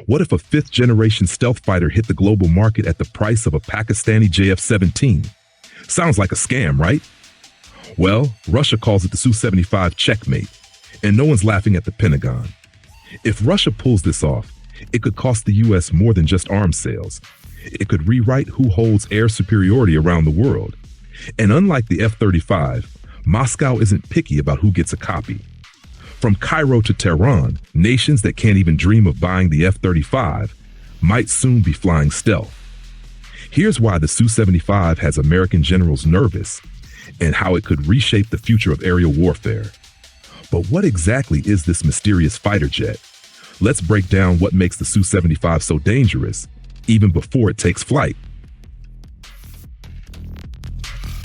What if a fifth-generation stealth fighter hit the global market at the price of a Pakistani JF-17? Sounds like a scam, right? Well, Russia calls it the Su-75 Checkmate, and no one's laughing at the Pentagon. If Russia pulls this off, it could cost the U.S. more than just arms sales. It could rewrite who holds air superiority around the world. And unlike the F-35, Moscow isn't picky about who gets a copy. From Cairo to Tehran, nations that can't even dream of buying the F-35 might soon be flying stealth. Here's why the Su-75 has American generals nervous and how it could reshape the future of aerial warfare. But what exactly is this mysterious fighter jet? Let's break down what makes the Su-75 so dangerous, even before it takes flight.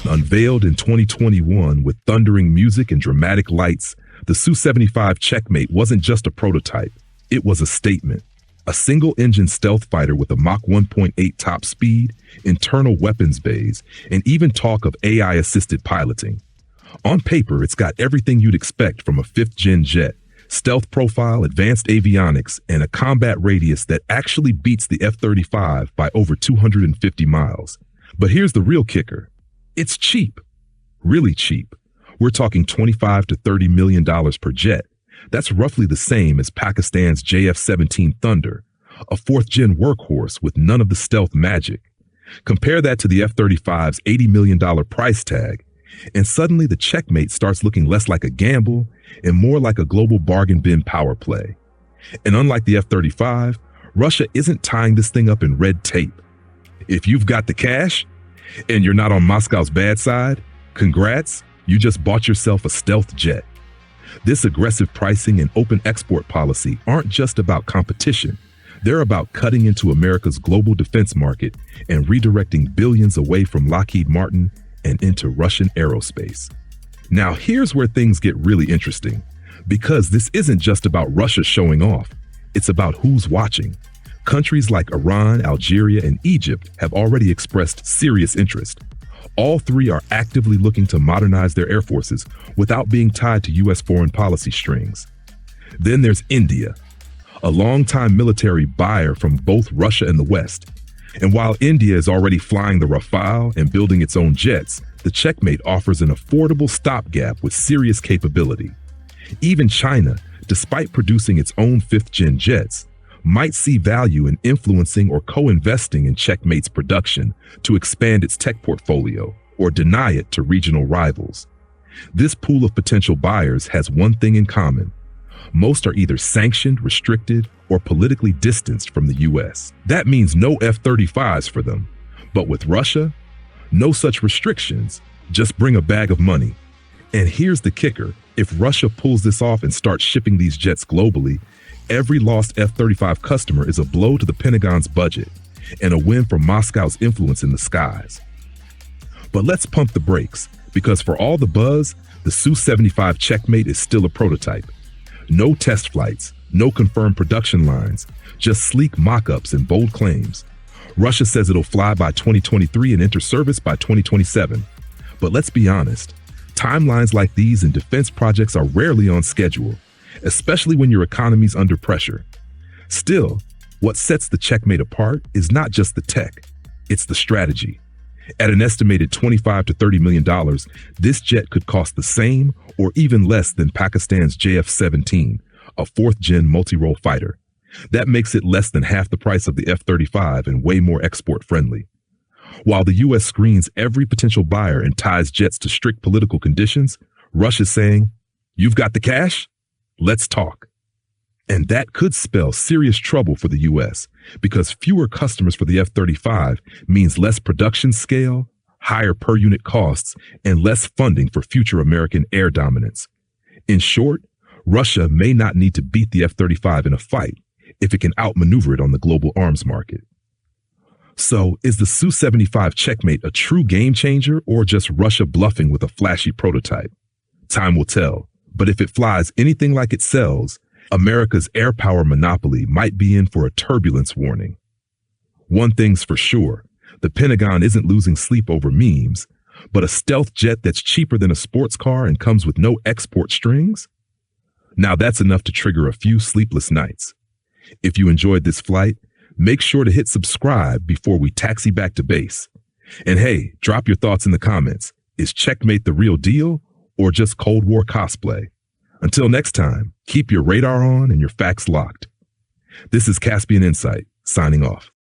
Unveiled in 2021 with thundering music and dramatic lights, the Su-75 Checkmate wasn't just a prototype, it was a statement. A single-engine stealth fighter with a Mach 1.8 top speed, internal weapons bays, and even talk of AI-assisted piloting. On paper, it's got everything you'd expect from a fifth-gen jet: stealth profile, advanced avionics, and a combat radius that actually beats the F-35 by over 250 miles. But here's the real kicker. It's cheap. Really cheap. We're talking $25 to $30 million per jet. That's roughly the same as Pakistan's JF-17 Thunder, a fourth-gen workhorse with none of the stealth magic. Compare that to the F-35's $80 million price tag, and suddenly the Checkmate starts looking less like a gamble and more like a global bargain bin power play. And unlike the F-35, Russia isn't tying this thing up in red tape. If you've got the cash and you're not on Moscow's bad side, congrats, you just bought yourself a stealth jet. This aggressive pricing and open export policy aren't just about competition. They're about cutting into America's global defense market and redirecting billions away from Lockheed Martin and into Russian aerospace. Now, here's where things get really interesting, because this isn't just about Russia showing off. It's about who's watching. Countries like Iran, Algeria, and Egypt have already expressed serious interest. All three are actively looking to modernize their air forces without being tied to U.S. foreign policy strings. Then there's India, a longtime military buyer from both Russia and the West. And while India is already flying the Rafale and building its own jets, the Checkmate offers an affordable stopgap with serious capability. Even China, despite producing its own fifth-gen jets, might see value in influencing or co-investing in Checkmate's production to expand its tech portfolio or deny it to regional rivals. This pool of potential buyers has one thing in common. Most are either sanctioned, restricted, or politically distanced from the U.S. That means no F-35s for them. But with Russia, no such restrictions, just bring a bag of money. And here's the kicker. If Russia pulls this off and starts shipping these jets globally, every lost F-35 customer is a blow to the Pentagon's budget and a win for Moscow's influence in the skies. But let's pump the brakes, because for all the buzz, the Su-75 Checkmate is still a prototype. No test flights, no confirmed production lines, just sleek mock-ups and bold claims. Russia says it'll fly by 2023 and enter service by 2027. But let's be honest, timelines like these in defense projects are rarely on schedule, especially when your economy's under pressure. Still, what sets the Checkmate apart is not just the tech, it's the strategy. At an estimated $25 to $30 million, this jet could cost the same or even less than Pakistan's JF-17, a fourth-gen multi-role fighter. That makes it less than half the price of the F-35 and way more export-friendly. While the U.S. screens every potential buyer and ties jets to strict political conditions, Russia's saying, "You've got the cash? Let's talk." And that could spell serious trouble for the U.S. because fewer customers for the F-35 means less production scale, higher per unit costs, and less funding for future American air dominance. In short, Russia may not need to beat the F-35 in a fight if it can outmaneuver it on the global arms market. So, is the Su-75 Checkmate a true game changer or just Russia bluffing with a flashy prototype? Time will tell, but if it flies anything like it sells, America's air power monopoly might be in for a turbulence warning. One thing's for sure, the Pentagon isn't losing sleep over memes, but a stealth jet that's cheaper than a sports car and comes with no export strings? Now that's enough to trigger a few sleepless nights. If you enjoyed this flight, make sure to hit subscribe before we taxi back to base. And hey, drop your thoughts in the comments. Is Checkmate the real deal or just Cold War cosplay? Until next time, keep your radar on and your facts locked. This is Caspian Insight, signing off.